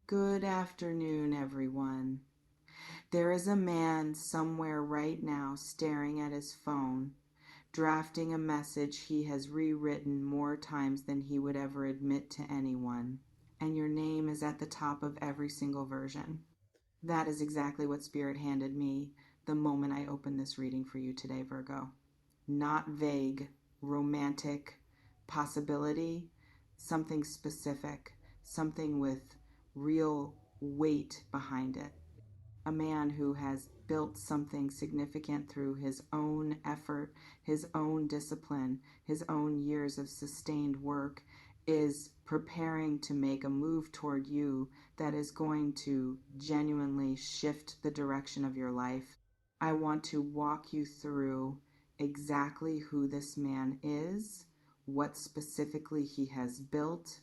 Good afternoon, everyone. There is a man somewhere right now staring at his phone, drafting a message he has rewritten more times than he would ever admit to anyone. And your name is at the top of every single version. That is exactly what Spirit handed me the moment I opened this reading for you today, Virgo. Not vague, romantic possibility, something specific, something with real weight behind it. A man who has built something significant through his own effort, his own discipline, his own years of sustained work, is preparing to make a move toward you that is going to genuinely shift the direction of your life. I want to walk you through exactly who this man is, what specifically he has built,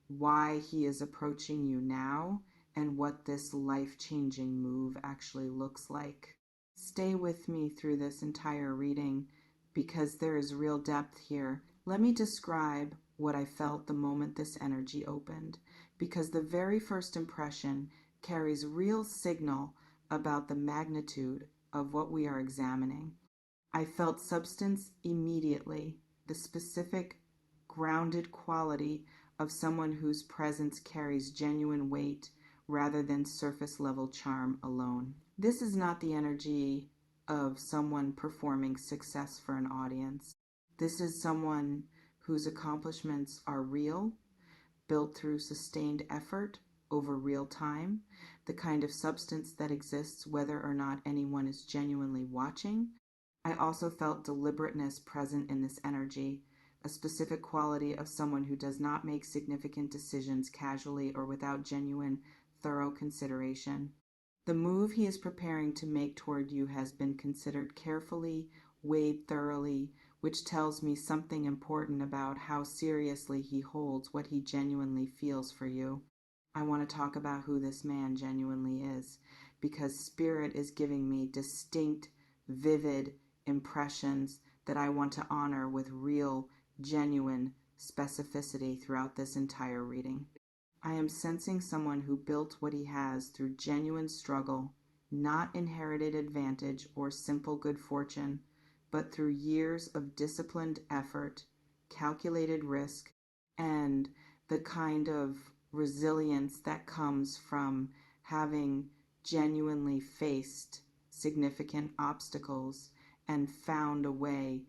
why he is approaching you now, and what this life-changing move actually looks like. Stay with me through this entire reading because there is real depth here. Let me describe what I felt the moment this energy opened, because the very first impression carries real signal about the magnitude of what we are examining. I felt substance immediately, the specific grounded quality of someone whose presence carries genuine weight rather than surface level charm alone. This is not the energy of someone performing success for an audience. This is someone whose accomplishments are real, built through sustained effort over real time, the kind of substance that exists whether or not anyone is genuinely watching. I also felt deliberateness present in this energy, a specific quality of someone who does not make significant decisions casually or without genuine, thorough consideration. The move he is preparing to make toward you has been considered carefully, weighed thoroughly, which tells me something important about how seriously he holds what he genuinely feels for you. I want to talk about who this man genuinely is, because Spirit is giving me distinct, vivid impressions that I want to honor with real, genuine specificity throughout this entire reading. I am sensing someone who built what he has through genuine struggle, not inherited advantage or simple good fortune, but through years of disciplined effort, calculated risk, and the kind of resilience that comes from having genuinely faced significant obstacles and found a way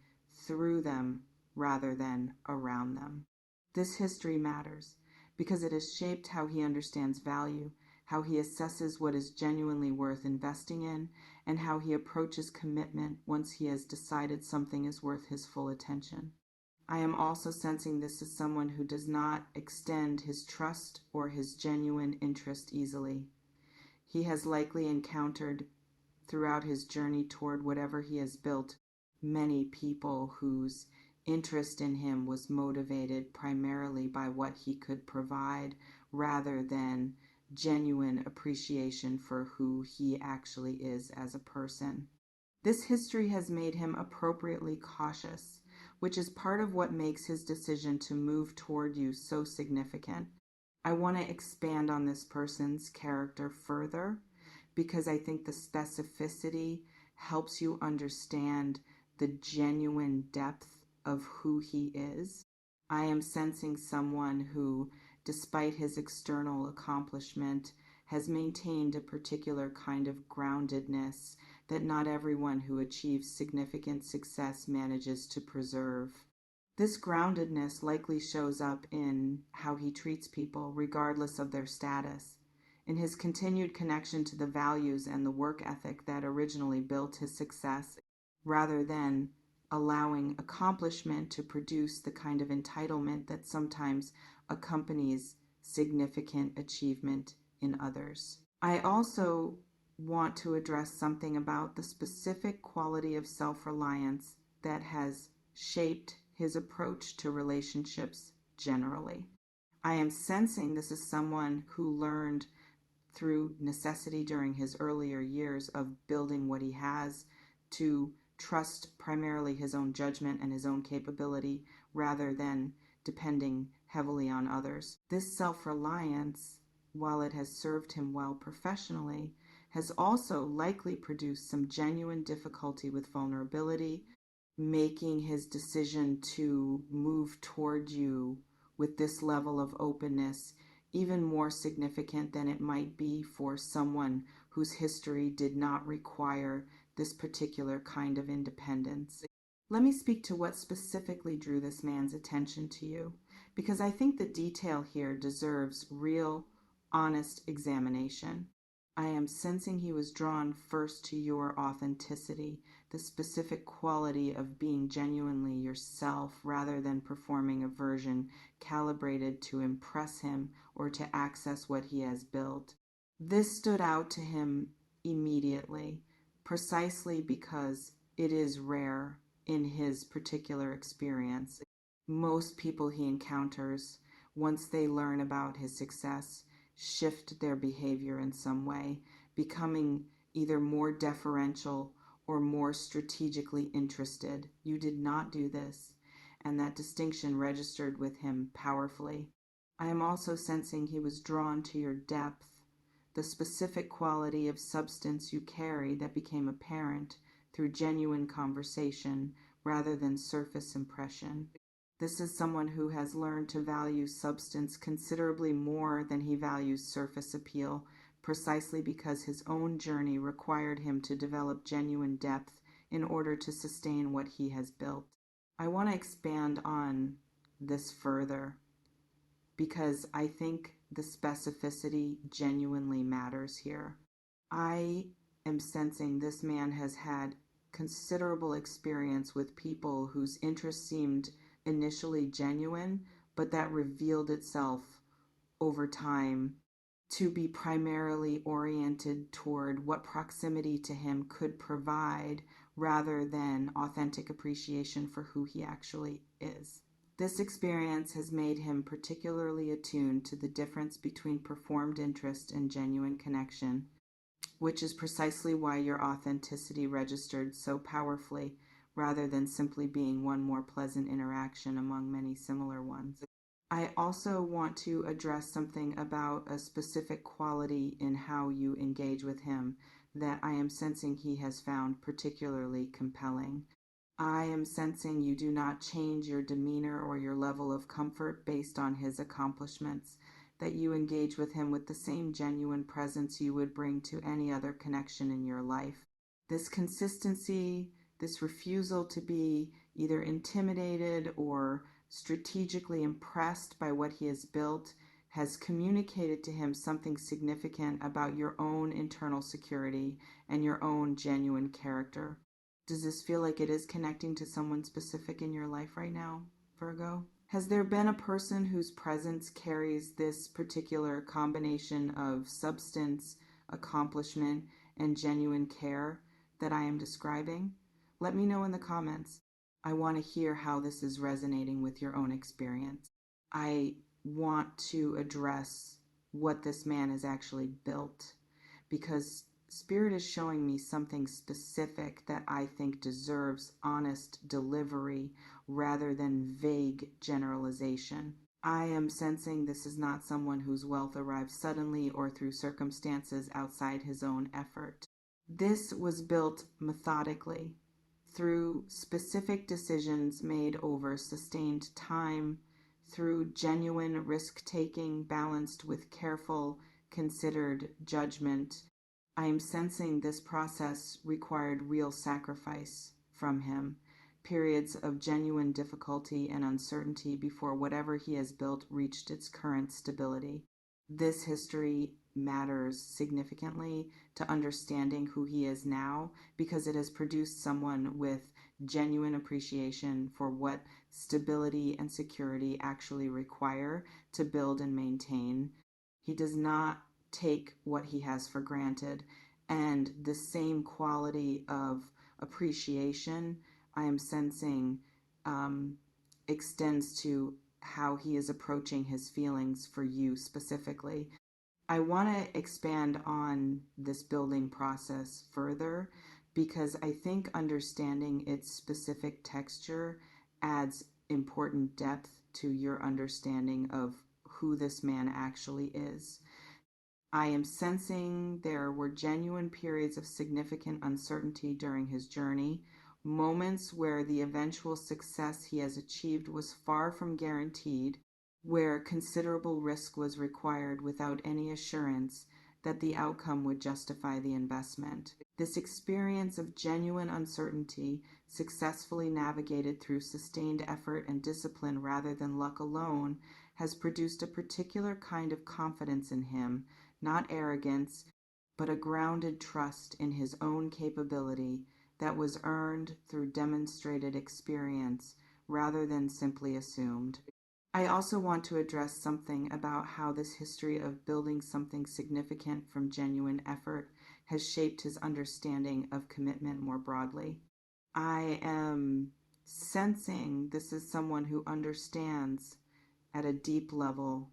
through them rather than around them. This history matters because it has shaped how he understands value, how he assesses what is genuinely worth investing in, and how he approaches commitment once he has decided something is worth his full attention. I am also sensing this as someone who does not extend his trust or his genuine interest easily. He has likely encountered throughout his journey toward whatever he has built many people whose interest in him was motivated primarily by what he could provide rather than genuine appreciation for who he actually is as a person. This history has made him appropriately cautious, which is part of what makes his decision to move toward you so significant. I want to expand on this person's character further because I think the specificity helps you understand the genuine depth of who he is. I am sensing someone who, despite his external accomplishment, has maintained a particular kind of groundedness that not everyone who achieves significant success manages to preserve. This groundedness likely shows up in how he treats people, regardless of their status, in his continued connection to the values and the work ethic that originally built his success, rather than allowing accomplishment to produce the kind of entitlement that sometimes accompanies significant achievement in others. I also want to address something about the specific quality of self-reliance that has shaped his approach to relationships generally. I am sensing this is someone who learned through necessity during his earlier years of building what he has to trust primarily his own judgment and his own capability rather than depending heavily on others. This self-reliance while it has served him well professionally, has also likely produced some genuine difficulty with vulnerability, making his decision to move toward you with this level of openness even more significant than it might be for someone whose history did not require this particular kind of independence. Let me speak to what specifically drew this man's attention to you, because I think the detail here deserves real, honest examination. I am sensing he was drawn first to your authenticity, the specific quality of being genuinely yourself rather than performing a version calibrated to impress him or to access what he has built. This stood out to him immediately, precisely because it is rare in his particular experience. Most people he encounters, once they learn about his success, shift their behavior in some way, becoming either more deferential or more strategically interested. You did not do this, and that distinction registered with him powerfully. I am also sensing he was drawn to your depth, the specific quality of substance you carry that became apparent through genuine conversation rather than surface impression. This is someone who has learned to value substance considerably more than he values surface appeal, precisely because his own journey required him to develop genuine depth in order to sustain what he has built. I want to expand on this further because I think the specificity genuinely matters here. I am sensing this man has had considerable experience with people whose interests seemed initially genuine, but that revealed itself over time to be primarily oriented toward what proximity to him could provide rather than authentic appreciation for who he actually is. This experience has made him particularly attuned to the difference between performed interest and genuine connection, which is precisely why your authenticity registered so powerfully rather than simply being one more pleasant interaction among many similar ones. I also want to address something about a specific quality in how you engage with him that I am sensing he has found particularly compelling. I am sensing you do not change your demeanor or your level of comfort based on his accomplishments, that you engage with him with the same genuine presence you would bring to any other connection in your life. This consistency, this refusal to be either intimidated or strategically impressed by what he has built, has communicated to him something significant about your own internal security and your own genuine character. Does this feel like it is connecting to someone specific in your life right now, Virgo? Has there been a person whose presence carries this particular combination of substance, accomplishment, and genuine care that I am describing? Let me know in the comments. I want to hear how this is resonating with your own experience. I want to address what this man has actually built because Spirit is showing me something specific that I think deserves honest delivery rather than vague generalization. I am sensing this is not someone whose wealth arrived suddenly or through circumstances outside his own effort. This was built methodically through specific decisions made over sustained time, through genuine risk-taking balanced with careful, considered judgment. I am sensing this process required real sacrifice from him, periods of genuine difficulty and uncertainty before whatever he has built reached its current stability. This history matters significantly to understanding who he is now because it has produced someone with genuine appreciation for what stability and security actually require to build and maintain. He does not take what he has for granted, and the same quality of appreciation I am sensing extends to how he is approaching his feelings for you specifically. I want to expand on this building process further because I think understanding its specific texture adds important depth to your understanding of who this man actually is. I am sensing there were genuine periods of significant uncertainty during his journey, moments where the eventual success he has achieved was far from guaranteed, where considerable risk was required without any assurance that the outcome would justify the investment. This experience of genuine uncertainty, successfully navigated through sustained effort and discipline rather than luck alone, has produced a particular kind of confidence in him, not arrogance, but a grounded trust in his own capability that was earned through demonstrated experience rather than simply assumed. I also want to address something about how this history of building something significant from genuine effort has shaped his understanding of commitment more broadly. I am sensing this is someone who understands at a deep level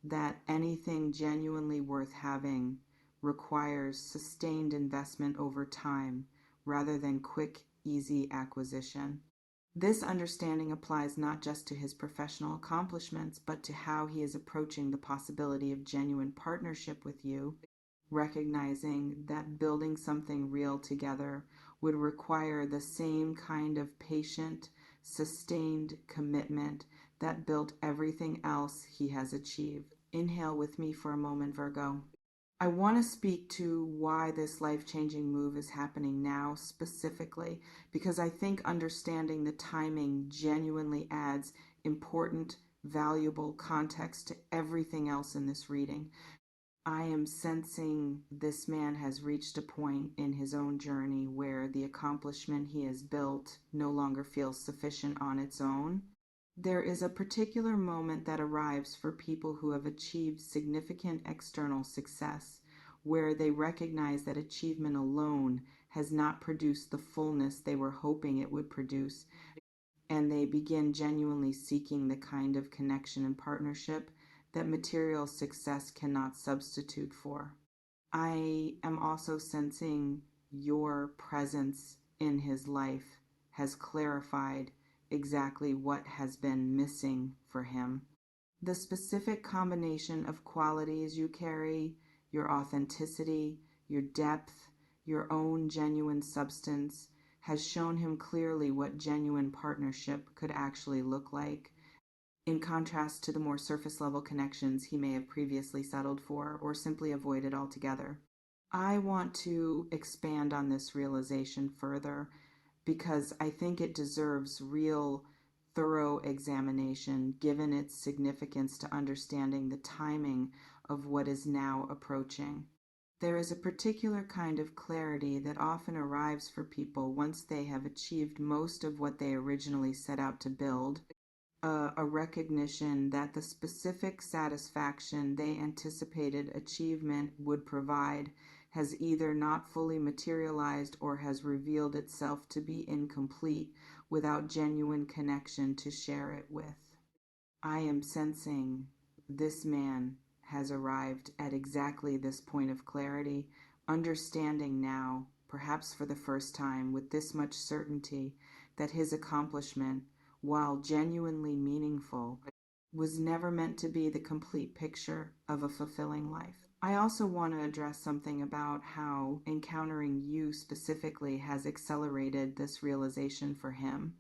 that anything genuinely worth having requires sustained investment over time rather than quick, easy acquisition. This understanding applies not just to his professional accomplishments, but to how he is approaching the possibility of genuine partnership with you, recognizing that building something real together would require the same kind of patient, sustained commitment that built everything else he has achieved. Inhale with me for a moment, Virgo. I want to speak to why this life-changing move is happening now specifically, because I think understanding the timing genuinely adds important, valuable context to everything else in this reading. I am sensing this man has reached a point in his own journey where the accomplishment he has built no longer feels sufficient on its own. There is a particular moment that arrives for people who have achieved significant external success, where they recognize that achievement alone has not produced the fullness they were hoping it would produce, and they begin genuinely seeking the kind of connection and partnership that material success cannot substitute for. I am also sensing your presence in his life has clarified exactly what has been missing for him. The specific combination of qualities you carry, your authenticity, your depth, your own genuine substance, has shown him clearly what genuine partnership could actually look like, in contrast to the more surface level connections he may have previously settled for or simply avoided altogether. I want to expand on this realization further because I think it deserves real, thorough examination given its significance to understanding the timing of what is now approaching. There is a particular kind of clarity that often arrives for people once they have achieved most of what they originally set out to build, a recognition that the specific satisfaction they anticipated achievement would provide has either not fully materialized or has revealed itself to be incomplete without genuine connection to share it with. I am sensing this man has arrived at exactly this point of clarity, understanding now, perhaps for the first time, with this much certainty, that his accomplishment, while genuinely meaningful, was never meant to be the complete picture of a fulfilling life. I also want to address something about how encountering you specifically has accelerated this realization for him.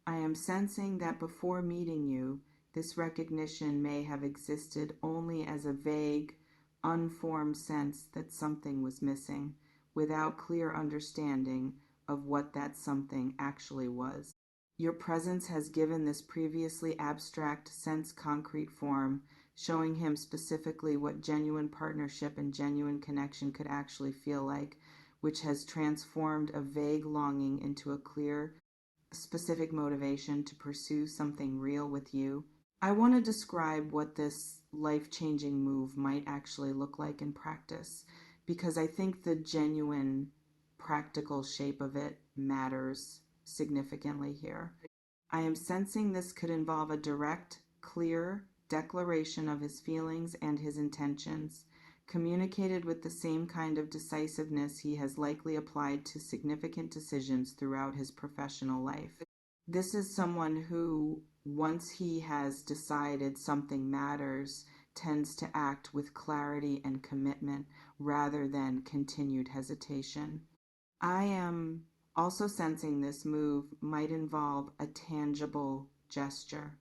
I am sensing that before meeting you, this recognition may have existed only as a vague, unformed sense that something was missing, without clear understanding of what that something actually was. Your presence has given this previously abstract sense concrete form, showing him specifically what genuine partnership and genuine connection could actually feel like, which has transformed a vague longing into a clear, specific motivation to pursue something real with you. I want to describe what this life-changing move might actually look like in practice, because I think the genuine, practical shape of it matters significantly here. I am sensing this could involve a direct, clear declaration of his feelings and his intentions, communicated with the same kind of decisiveness he has likely applied to significant decisions throughout his professional life. This is someone who, once he has decided something matters, tends to act with clarity and commitment rather than continued hesitation. I am also sensing this move might involve a tangible gesture,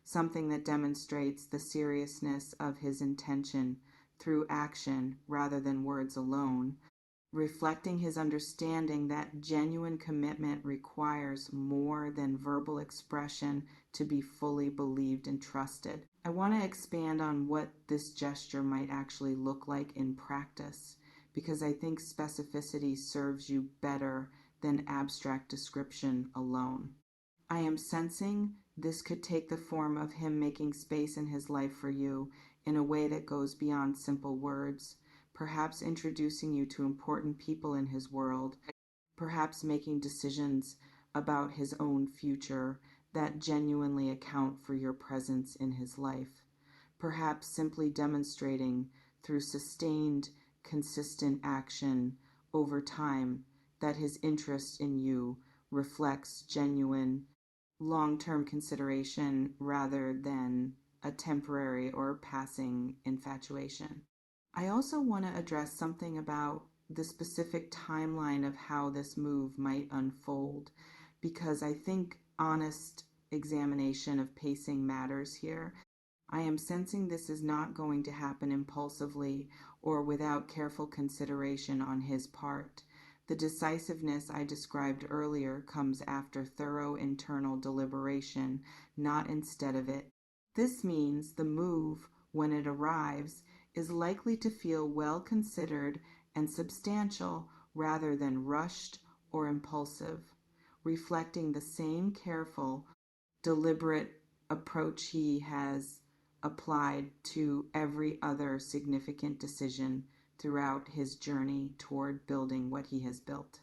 something that demonstrates the seriousness of his intention through action rather than words alone, reflecting his understanding that genuine commitment requires more than verbal expression to be fully believed and trusted. I want to expand on what this gesture might actually look like in practice, because I think specificity serves you better than abstract description alone. I am sensing this could take the form of him making space in his life for you in a way that goes beyond simple words, perhaps introducing you to important people in his world, perhaps making decisions about his own future that genuinely account for your presence in his life, perhaps simply demonstrating through sustained, consistent action over time that his interest in you reflects genuine, long-term consideration rather than a temporary or passing infatuation. I also want to address something about the specific timeline of how this move might unfold, because I think honest examination of pacing matters here. I am sensing this is not going to happen impulsively or without careful consideration on his part. The decisiveness I described earlier comes after thorough internal deliberation, not instead of it. This means the move, when it arrives, is likely to feel well considered and substantial rather than rushed or impulsive, reflecting the same careful, deliberate approach he has applied to every other significant decision throughout his journey toward building what he has built.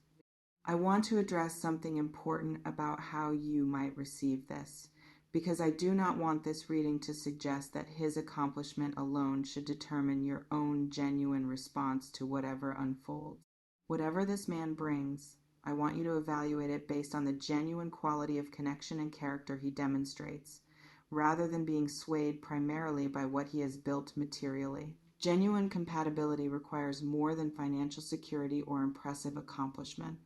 I want to address something important about how you might receive this, because I do not want this reading to suggest that his accomplishment alone should determine your own genuine response to whatever unfolds. Whatever this man brings, I want you to evaluate it based on the genuine quality of connection and character he demonstrates, rather than being swayed primarily by what he has built materially. Genuine compatibility requires more than financial security or impressive accomplishment.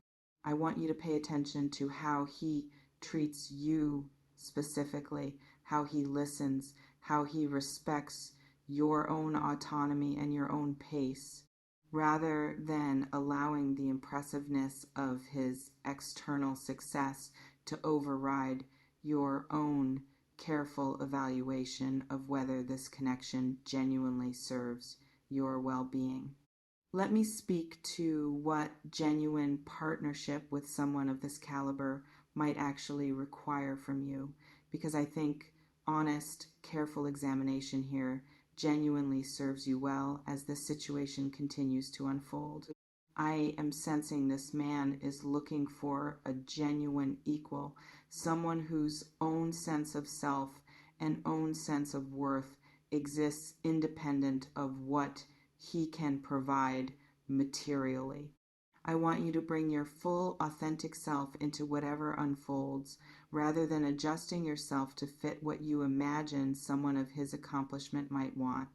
I want you to pay attention to how he treats you specifically, how he listens, how he respects your own autonomy and your own pace, rather than allowing the impressiveness of his external success to override your own careful evaluation of whether this connection genuinely serves your well-being. Let me speak to what genuine partnership with someone of this caliber might actually require from you, because I think honest, careful examination here genuinely serves you well as this situation continues to unfold. I am sensing this man is looking for a genuine equal, someone whose own sense of self and own sense of worth exists independent of what he can provide materially. I want you to bring your full, authentic self into whatever unfolds, rather than adjusting yourself to fit what you imagine someone of his accomplishment might want.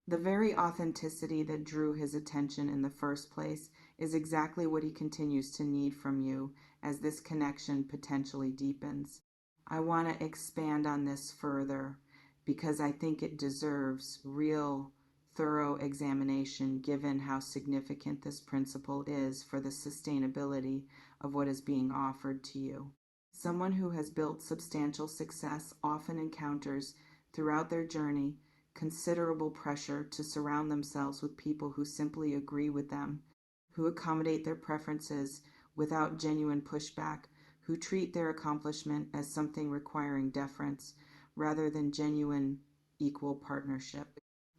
The very authenticity that drew his attention in the first place is exactly what he continues to need from you as this connection potentially deepens. I want to expand on this further because I think it deserves real, thorough examination given how significant this principle is for the sustainability of what is being offered to you. Someone who has built substantial success often encounters, throughout their journey, considerable pressure to surround themselves with people who simply agree with them, who accommodate their preferences without genuine pushback, who treat their accomplishment as something requiring deference rather than genuine equal partnership.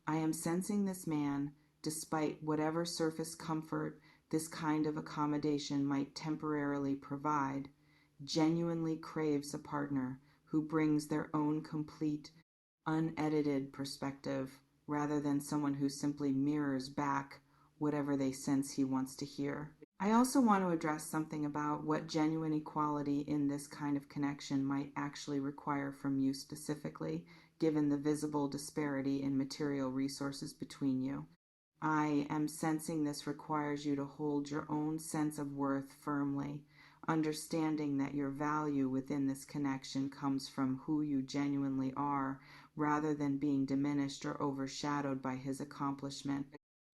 I am sensing this man, despite whatever surface comfort this kind of accommodation might temporarily provide, genuinely craves a partner who brings their own complete, unedited perspective rather than someone who simply mirrors back whatever they sense he wants to hear. I also want to address something about what genuine equality in this kind of connection might actually require from you specifically, given the visible disparity in material resources between you. I am sensing this requires you to hold your own sense of worth firmly, understanding that your value within this connection comes from who you genuinely are rather than being diminished or overshadowed by his accomplishment.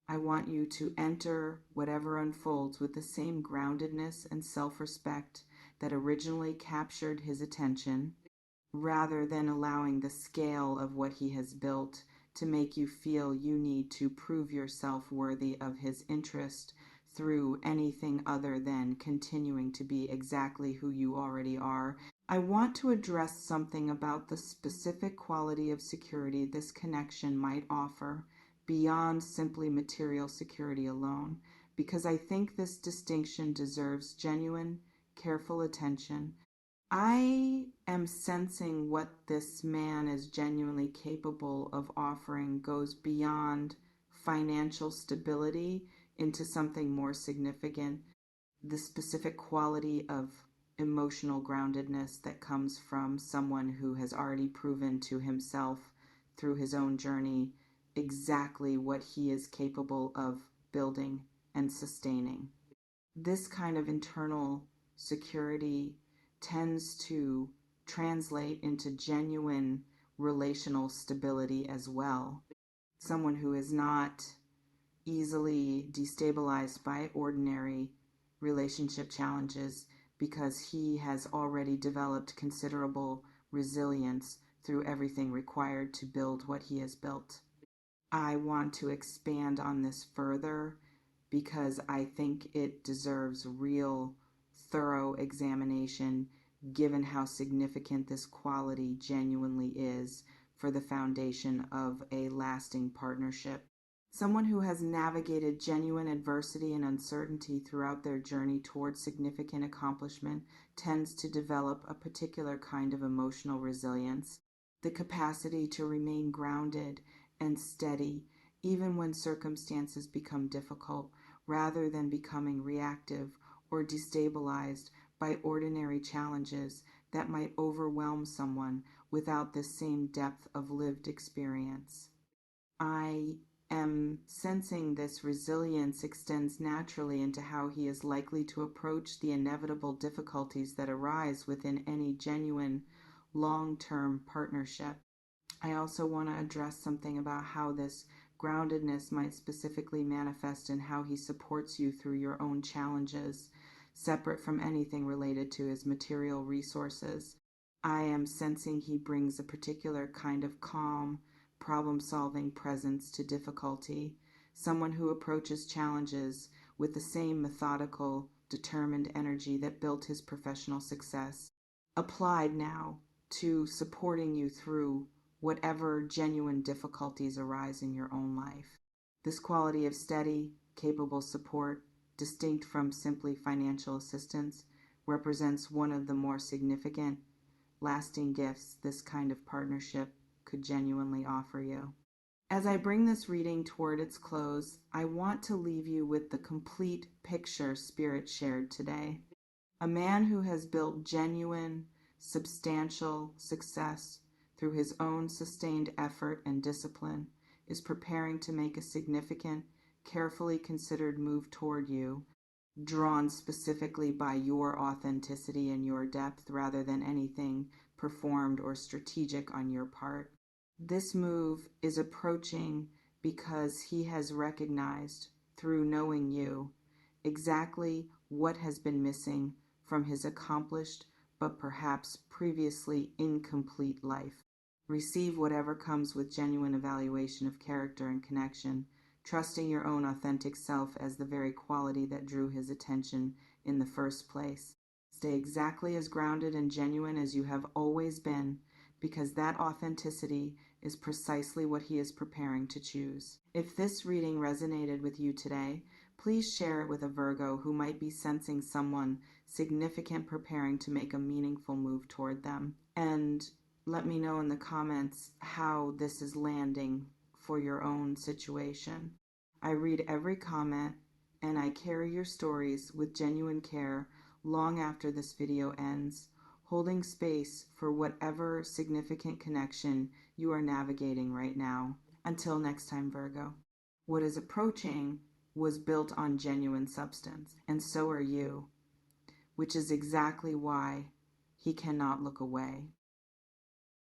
I want you to enter whatever unfolds with the same groundedness and self-respect that originally captured his attention, rather than allowing the scale of what he has built to make you feel you need to prove yourself worthy of his interest through anything other than continuing to be exactly who you already are. I want to address something about the specific quality of security this connection might offer beyond simply material security alone, because I think this distinction deserves genuine, careful attention. I am sensing what this man is genuinely capable of offering goes beyond financial stability into something more significant. The specific quality of emotional groundedness that comes from someone who has already proven to himself through his own journey exactly what he is capable of building and sustaining. This kind of internal security tends to translate into genuine relational stability as well. Someone who is not easily destabilized by ordinary relationship challenges because he has already developed considerable resilience through everything required to build what he has built. I want to expand on this further because I think it deserves real, thorough examination given how significant this quality genuinely is for the foundation of a lasting partnership. Someone who has navigated genuine adversity and uncertainty throughout their journey towards significant accomplishment tends to develop a particular kind of emotional resilience, the capacity to remain grounded and steady even when circumstances become difficult, rather than becoming reactive or destabilized by ordinary challenges that might overwhelm someone without the same depth of lived experience. I am sensing this resilience extends naturally into how he is likely to approach the inevitable difficulties that arise within any genuine long-term partnership. I also want to address something about how this groundedness might specifically manifest in how he supports you through your own challenges, separate from anything related to his material resources. I am sensing he brings a particular kind of calm, problem-solving presence to difficulty, someone who approaches challenges with the same methodical, determined energy that built his professional success, applied now to supporting you through whatever genuine difficulties arise in your own life. This quality of steady, capable support, distinct from simply financial assistance, represents one of the more significant, lasting gifts this kind of partnership could genuinely offer you. As I bring this reading toward its close, I want to leave you with the complete picture Spirit shared today. A man who has built genuine, substantial success through his own sustained effort and discipline is preparing to make a significant, carefully considered move toward you, drawn specifically by your authenticity and your depth rather than anything performed or strategic on your part. This move is approaching because he has recognized, through knowing you, exactly what has been missing from his accomplished but perhaps previously incomplete life. Receive whatever comes with genuine evaluation of character and connection, trusting your own authentic self as the very quality that drew his attention in the first place. Stay exactly as grounded and genuine as you have always been, because that authenticity is precisely what he is preparing to choose. If this reading resonated with you today, please share it with a Virgo who might be sensing someone significant preparing to make a meaningful move toward them. And let me know in the comments how this is landing for your own situation. I read every comment and I carry your stories with genuine care long after this video ends, holding space for whatever significant connection you are navigating right now. Until next time, Virgo. What is approaching was built on genuine substance, and so are you, which is exactly why he cannot look away.